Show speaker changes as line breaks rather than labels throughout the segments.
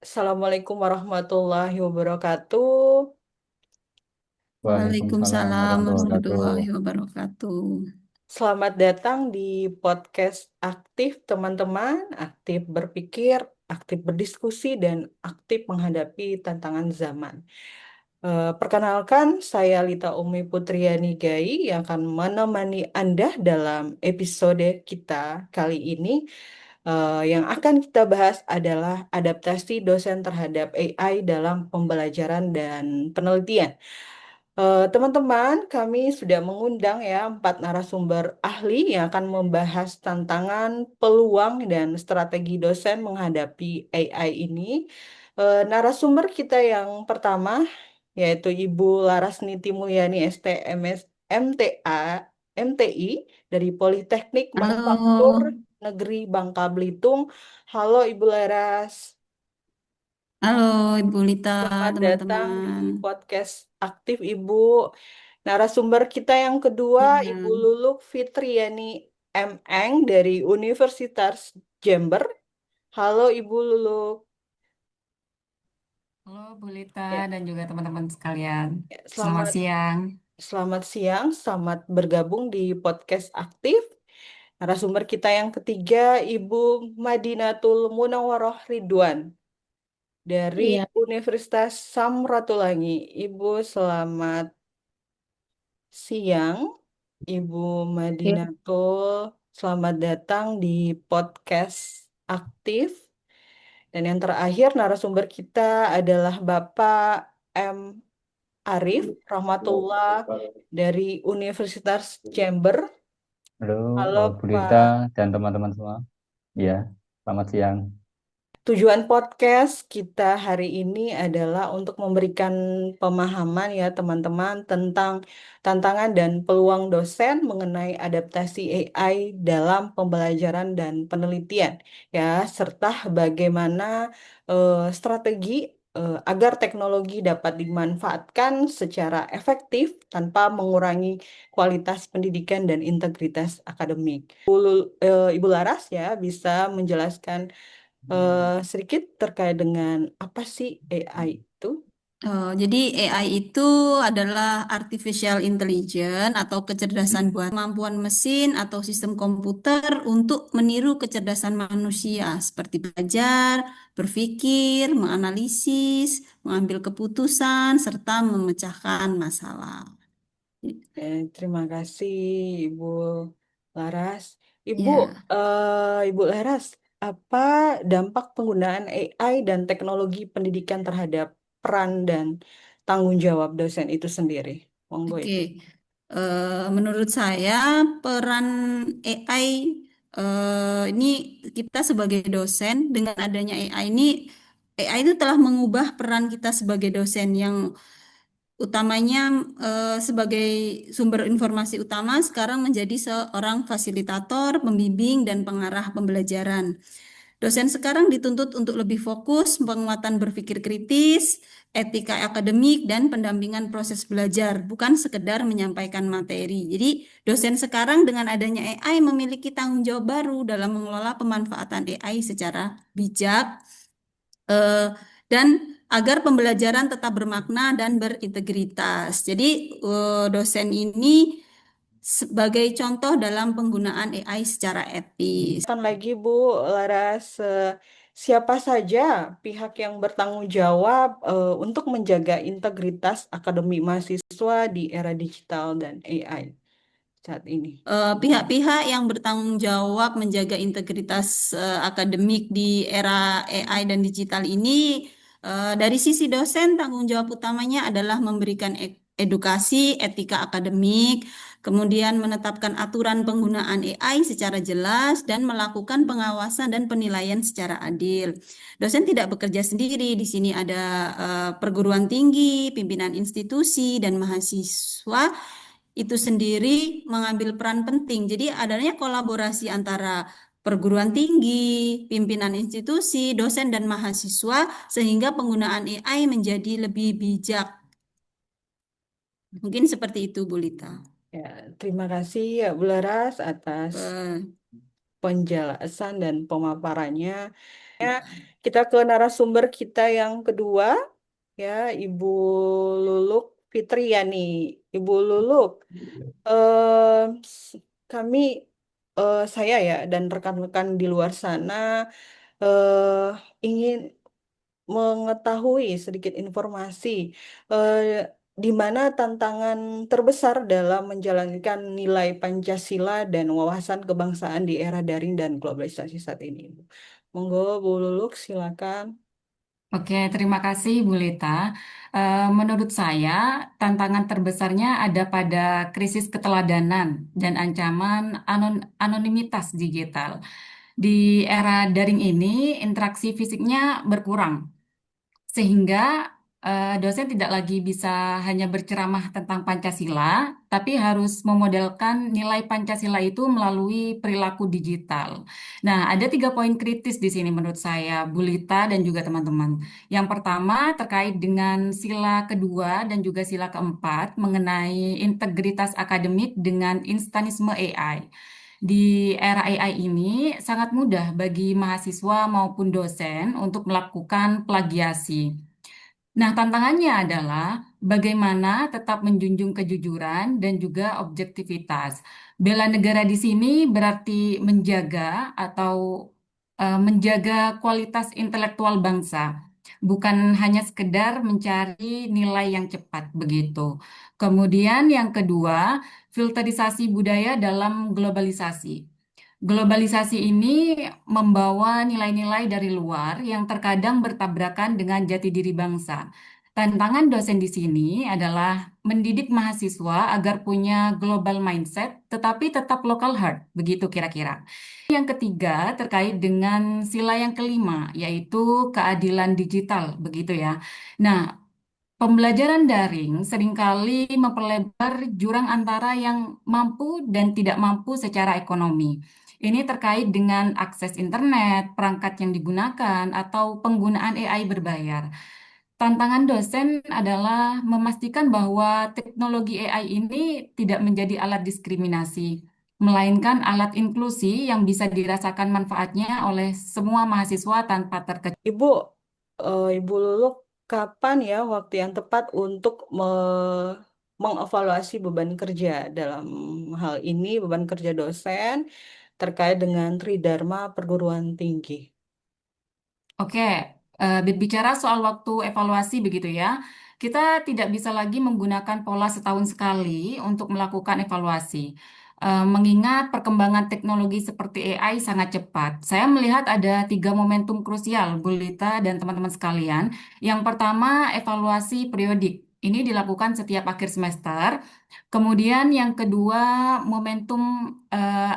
Assalamualaikum warahmatullahi wabarakatuh.
Waalaikumsalam
Ya.
Waalaikumsalam
warahmatullahi
warahmatullahi
wabarakatuh.
wabarakatuh.
Selamat datang di podcast aktif teman-teman, aktif berpikir, aktif berdiskusi, dan aktif menghadapi tantangan zaman. Perkenalkan, saya Lita Umi Putriani Gai yang akan menemani Anda dalam episode kita kali ini. Yang akan kita bahas adalah adaptasi dosen terhadap AI dalam pembelajaran dan penelitian. Teman-teman, kami sudah mengundang ya 4 narasumber ahli yang akan membahas tantangan, peluang, dan strategi dosen menghadapi AI ini. Narasumber kita yang pertama yaitu Ibu Larasniti Mulyani STMS MTA MTI dari Politeknik Manufaktur
Halo,
Negeri Bangka Belitung. Halo Ibu Laras.
halo Ibu Lita,
Selamat datang di
teman-teman.
podcast Aktif Ibu. Narasumber kita yang kedua, Ibu
Ya,
Luluk Fitriani Eng dari Universitas Jember. Halo Ibu Luluk.
Halo Bu Lita
Ya,
dan juga teman-teman sekalian.
ya,
Selamat
selamat
siang.
selamat siang, selamat bergabung di podcast Aktif. Narasumber kita yang ketiga, Ibu Madinatul Munawwaroh Ridwan dari
iya.
Universitas Samratulangi. Ibu selamat siang. Ibu
Ya.
Madinatul, selamat datang di podcast Aktif. Dan yang terakhir narasumber kita adalah Bapak M. Arif Rahmatullah dari Universitas Jember.
Halo,
Halo
Bu Lita
Pak.
dan teman-teman semua. Ya, selamat siang.
Tujuan podcast kita hari ini adalah untuk memberikan pemahaman ya teman-teman tentang tantangan dan peluang dosen mengenai adaptasi AI dalam pembelajaran dan penelitian ya, serta bagaimana strategi agar teknologi dapat dimanfaatkan secara efektif tanpa mengurangi kualitas pendidikan dan integritas akademik. Ibu Laras ya bisa menjelaskan sedikit terkait dengan apa sih AI itu?
Jadi AI itu adalah artificial intelligence atau kecerdasan buatan kemampuan mesin atau sistem komputer untuk meniru kecerdasan manusia seperti belajar, berpikir, menganalisis, mengambil keputusan, serta memecahkan masalah.
Terima kasih Ibu Laras. Ibu,
Ya.
Ibu Laras, apa dampak penggunaan AI dan teknologi pendidikan terhadap peran dan tanggung jawab dosen itu sendiri? Monggo
Oke,
Ibu.
menurut saya peran AI ini kita sebagai dosen dengan adanya AI itu telah mengubah peran kita sebagai dosen yang utamanya sebagai sumber informasi utama sekarang menjadi seorang fasilitator, pembimbing, dan pengarah pembelajaran. Dosen sekarang dituntut untuk lebih fokus, penguatan berpikir kritis, etika akademik, dan pendampingan proses belajar, bukan sekedar menyampaikan materi. Jadi, dosen sekarang dengan adanya AI memiliki tanggung jawab baru dalam mengelola pemanfaatan AI secara bijak, eh, dan agar pembelajaran tetap bermakna dan berintegritas. Jadi, dosen ini sebagai contoh dalam penggunaan AI secara etis.
Kan lagi Bu Laras, siapa saja pihak yang bertanggung jawab untuk menjaga integritas akademik mahasiswa di era digital dan AI saat ini?
Pihak-pihak yang bertanggung jawab menjaga integritas akademik di era AI dan digital ini, dari sisi dosen, tanggung jawab utamanya adalah memberikan edukasi, etika akademik, kemudian menetapkan aturan penggunaan AI secara jelas, dan melakukan pengawasan dan penilaian secara adil. Dosen tidak bekerja sendiri, di sini ada perguruan tinggi, pimpinan institusi, dan mahasiswa itu sendiri mengambil peran penting. Jadi adanya kolaborasi antara perguruan tinggi, pimpinan institusi, dosen dan mahasiswa sehingga penggunaan AI menjadi lebih bijak. Mungkin seperti itu, Bu Lita.
Ya, terima kasih ya Bu Laras atas
Eh,
penjelasan dan pemaparannya. Ya, kita ke narasumber kita yang kedua, ya, Ibu Luluk Fitriani. Ibu Luluk, eh, kami, saya ya, dan rekan-rekan di luar sana ingin mengetahui sedikit informasi eh, di mana tantangan terbesar dalam menjalankan nilai Pancasila dan wawasan kebangsaan di era daring dan globalisasi saat ini. Monggo, Bu Luluk, silakan.
Oke, terima kasih Bu Lita. Menurut saya, tantangan terbesarnya ada pada krisis keteladanan dan ancaman anonimitas digital. Di era daring ini, interaksi fisiknya berkurang. Sehingga dosen tidak lagi bisa hanya berceramah tentang Pancasila, tapi harus memodelkan nilai Pancasila itu melalui perilaku digital. Nah, ada 3 poin kritis di sini menurut saya, Bu Lita dan juga teman-teman. Yang pertama terkait dengan sila kedua dan juga sila keempat mengenai integritas akademik dengan instanisme AI. Di era AI ini sangat mudah bagi mahasiswa maupun dosen untuk melakukan plagiasi. Nah, tantangannya adalah bagaimana tetap menjunjung kejujuran dan juga objektivitas. Bela negara di sini berarti menjaga atau menjaga kualitas intelektual bangsa, bukan hanya sekedar mencari nilai yang cepat begitu. Kemudian yang kedua, filterisasi budaya dalam globalisasi. Globalisasi ini membawa nilai-nilai dari luar yang terkadang bertabrakan dengan jati diri bangsa. Tantangan dosen di sini adalah mendidik mahasiswa agar punya global mindset, tetapi tetap local heart, begitu kira-kira. Yang ketiga terkait dengan sila yang kelima, yaitu keadilan digital, begitu ya. Nah, pembelajaran daring seringkali memperlebar jurang antara yang mampu dan tidak mampu secara ekonomi. Ini terkait dengan akses internet, perangkat yang digunakan, atau penggunaan AI berbayar. Tantangan dosen adalah memastikan bahwa teknologi AI ini tidak menjadi alat diskriminasi, melainkan alat inklusi yang bisa dirasakan manfaatnya oleh semua mahasiswa tanpa terkecuali.
Ibu, Ibu Luluk, kapan ya waktu yang tepat untuk mengevaluasi beban kerja dalam hal ini, beban kerja dosen terkait dengan Tridharma perguruan tinggi?
Oke, berbicara soal waktu evaluasi begitu ya, kita tidak bisa lagi menggunakan pola setahun sekali untuk melakukan evaluasi. Mengingat perkembangan teknologi seperti AI sangat cepat, saya melihat ada 3 momentum krusial, Bu Lita dan teman-teman sekalian. Yang pertama, evaluasi periodik. Ini dilakukan setiap akhir semester. Kemudian yang kedua, momentum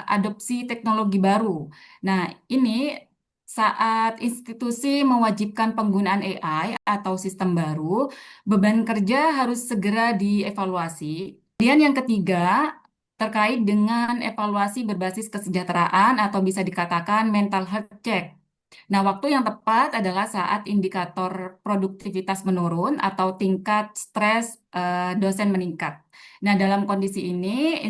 adopsi teknologi baru. Nah, ini saat institusi mewajibkan penggunaan AI atau sistem baru, beban kerja harus segera dievaluasi. Kemudian yang ketiga, terkait dengan evaluasi berbasis kesejahteraan atau bisa dikatakan mental health check. Nah, waktu yang tepat adalah saat indikator produktivitas menurun atau tingkat stres dosen meningkat. Nah, dalam kondisi ini,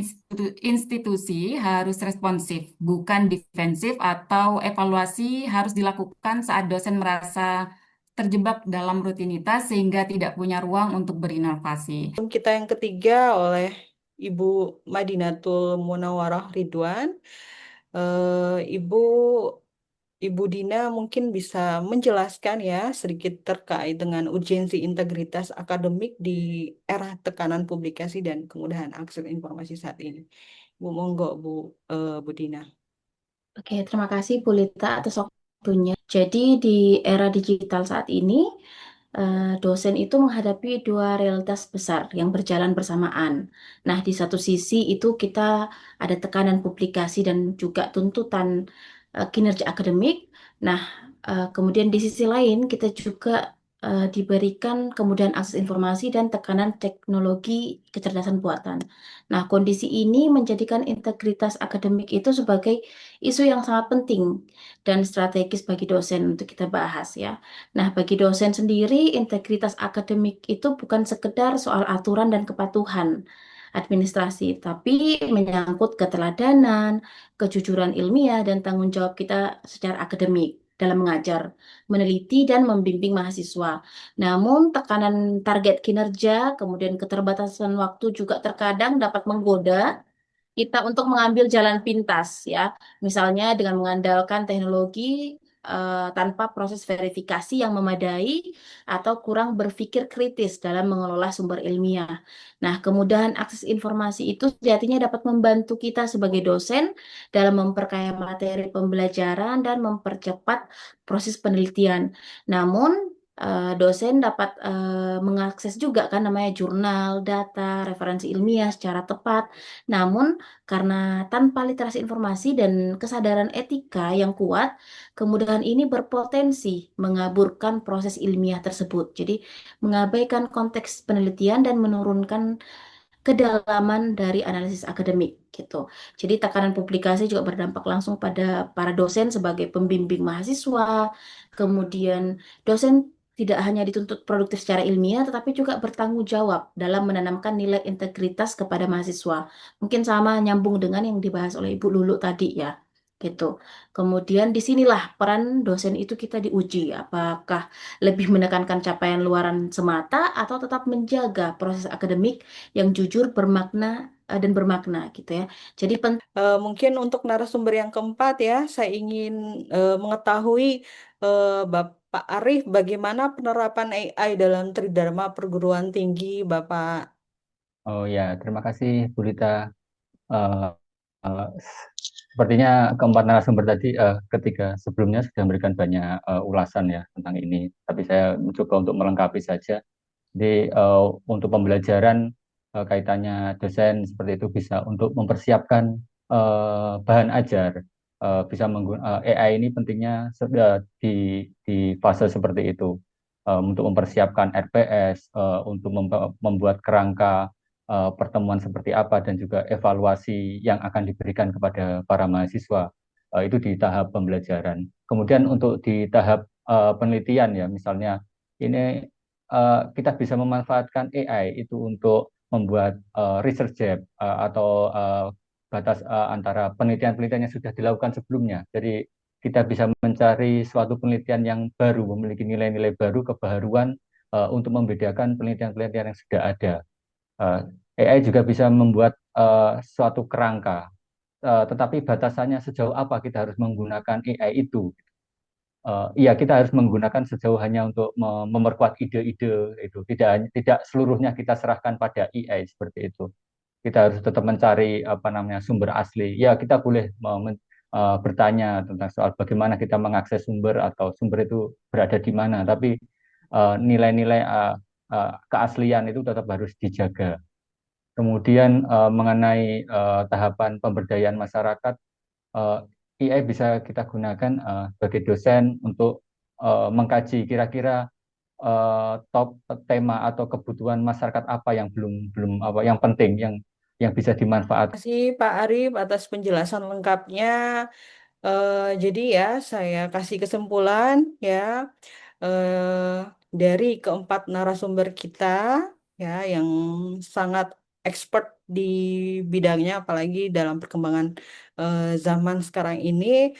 institusi harus responsif, bukan defensif, atau evaluasi harus dilakukan saat dosen merasa terjebak dalam rutinitas sehingga tidak punya ruang untuk berinovasi.
Kita yang ketiga oleh Ibu Madinatul Munawwarah Ridwan. Ibu Ibu Dina mungkin bisa menjelaskan ya sedikit terkait dengan urgensi integritas akademik di era tekanan publikasi dan kemudahan akses informasi saat ini. Bu monggo Bu Dina.
Oke, terima kasih Bu Lita atas waktunya. Jadi di era digital saat ini, dosen itu menghadapi dua realitas besar yang berjalan bersamaan. Nah, di satu sisi itu kita ada tekanan publikasi dan juga tuntutan kinerja akademik. Nah, kemudian di sisi lain kita juga diberikan kemudahan akses informasi dan tekanan teknologi kecerdasan buatan. Nah, kondisi ini menjadikan integritas akademik itu sebagai isu yang sangat penting dan strategis bagi dosen untuk kita bahas ya. Nah, bagi dosen sendiri, integritas akademik itu bukan sekedar soal aturan dan kepatuhan, administrasi, tapi menyangkut keteladanan, kejujuran ilmiah, dan tanggung jawab kita secara akademik dalam mengajar, meneliti, dan membimbing mahasiswa. Namun, tekanan target kinerja, kemudian keterbatasan waktu juga terkadang dapat menggoda kita untuk mengambil jalan pintas ya. Misalnya dengan mengandalkan teknologi tanpa proses verifikasi yang memadai atau kurang berpikir kritis dalam mengelola sumber ilmiah. Nah, kemudahan akses informasi itu sejatinya dapat membantu kita sebagai dosen dalam memperkaya materi pembelajaran dan mempercepat proses penelitian. Namun, dosen dapat mengakses juga kan namanya jurnal, data, referensi ilmiah secara tepat. Namun, karena tanpa literasi informasi dan kesadaran etika yang kuat, kemudahan ini berpotensi mengaburkan proses ilmiah tersebut. Jadi, mengabaikan konteks penelitian dan menurunkan kedalaman dari analisis akademik gitu. Jadi, tekanan publikasi juga berdampak langsung pada para dosen sebagai pembimbing mahasiswa. Kemudian, dosen tidak hanya dituntut produktif secara ilmiah, tetapi juga bertanggung jawab dalam menanamkan nilai integritas kepada mahasiswa. Mungkin sama nyambung dengan yang dibahas oleh Ibu Lulu tadi ya, gitu. Kemudian disinilah peran dosen itu kita diuji, apakah lebih menekankan capaian luaran semata atau tetap menjaga proses akademik yang jujur, bermakna dan bermakna gitu ya. Jadi
Mungkin untuk narasumber yang keempat ya, saya ingin mengetahui Bapak Arif, bagaimana penerapan AI dalam Tridharma Perguruan Tinggi Bapak?
Oh ya, terima kasih Bu Lita. Eh, eh, Sepertinya keempat narasumber tadi, ketiga sebelumnya sudah memberikan banyak ulasan ya tentang ini. Tapi saya mencoba untuk melengkapi saja. Jadi untuk pembelajaran kaitannya dosen seperti itu bisa untuk mempersiapkan bahan ajar. Bisa menggunakan AI ini pentingnya sudah di fase seperti itu. Untuk mempersiapkan RPS, untuk membuat kerangka pertemuan seperti apa dan juga evaluasi yang akan diberikan kepada para mahasiswa. Itu di tahap pembelajaran. Kemudian untuk di tahap penelitian ya, misalnya ini kita bisa memanfaatkan AI itu untuk membuat research gap atau batas antara penelitian-penelitian yang sudah dilakukan sebelumnya. Jadi kita bisa mencari suatu penelitian yang baru, memiliki nilai-nilai baru, kebaharuan untuk membedakan penelitian-penelitian yang sudah ada. AI juga bisa membuat suatu kerangka, tetapi batasannya sejauh apa kita harus menggunakan AI itu. Iya, kita harus menggunakan sejauh hanya untuk memperkuat ide-ide itu. Tidak seluruhnya kita serahkan pada AI seperti itu. Kita harus tetap mencari apa namanya sumber asli. Ya, kita boleh bertanya tentang soal bagaimana kita mengakses sumber atau sumber itu berada di mana. Tapi nilai-nilai keaslian itu tetap harus dijaga. Kemudian mengenai tahapan pemberdayaan masyarakat, AI bisa kita gunakan sebagai dosen untuk mengkaji kira-kira top tema atau kebutuhan masyarakat apa yang belum belum apa yang penting yang bisa dimanfaatkan.
Terima kasih Pak Arif atas penjelasan lengkapnya. Jadi ya, saya kasih kesimpulan ya eh, dari keempat narasumber kita ya yang sangat expert di bidangnya, apalagi dalam perkembangan zaman sekarang ini.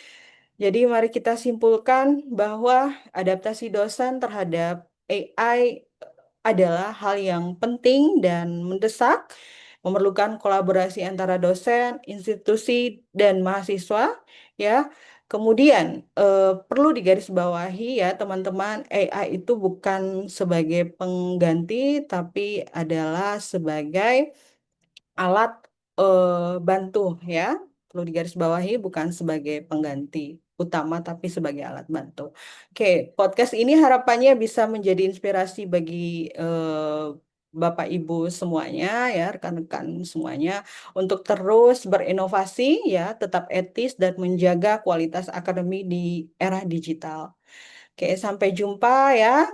Jadi mari kita simpulkan bahwa adaptasi dosen terhadap AI adalah hal yang penting dan mendesak, memerlukan kolaborasi antara dosen, institusi, dan mahasiswa, ya. Kemudian perlu digarisbawahi ya teman-teman, AI itu bukan sebagai pengganti, tapi adalah sebagai alat bantu ya. Perlu digarisbawahi bukan sebagai pengganti utama tapi sebagai alat bantu. Oke, podcast ini harapannya bisa menjadi inspirasi bagi Bapak Ibu semuanya ya, rekan-rekan semuanya untuk terus berinovasi ya, tetap etis dan menjaga kualitas akademi di era digital. Oke, sampai jumpa ya.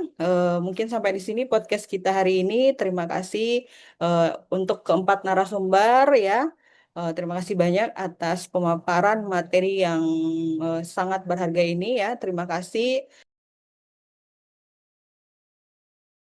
Mungkin sampai di sini podcast kita hari ini. Terima kasih eh, untuk keempat narasumber ya. Terima kasih banyak atas pemaparan materi yang sangat berharga ini ya. Terima kasih.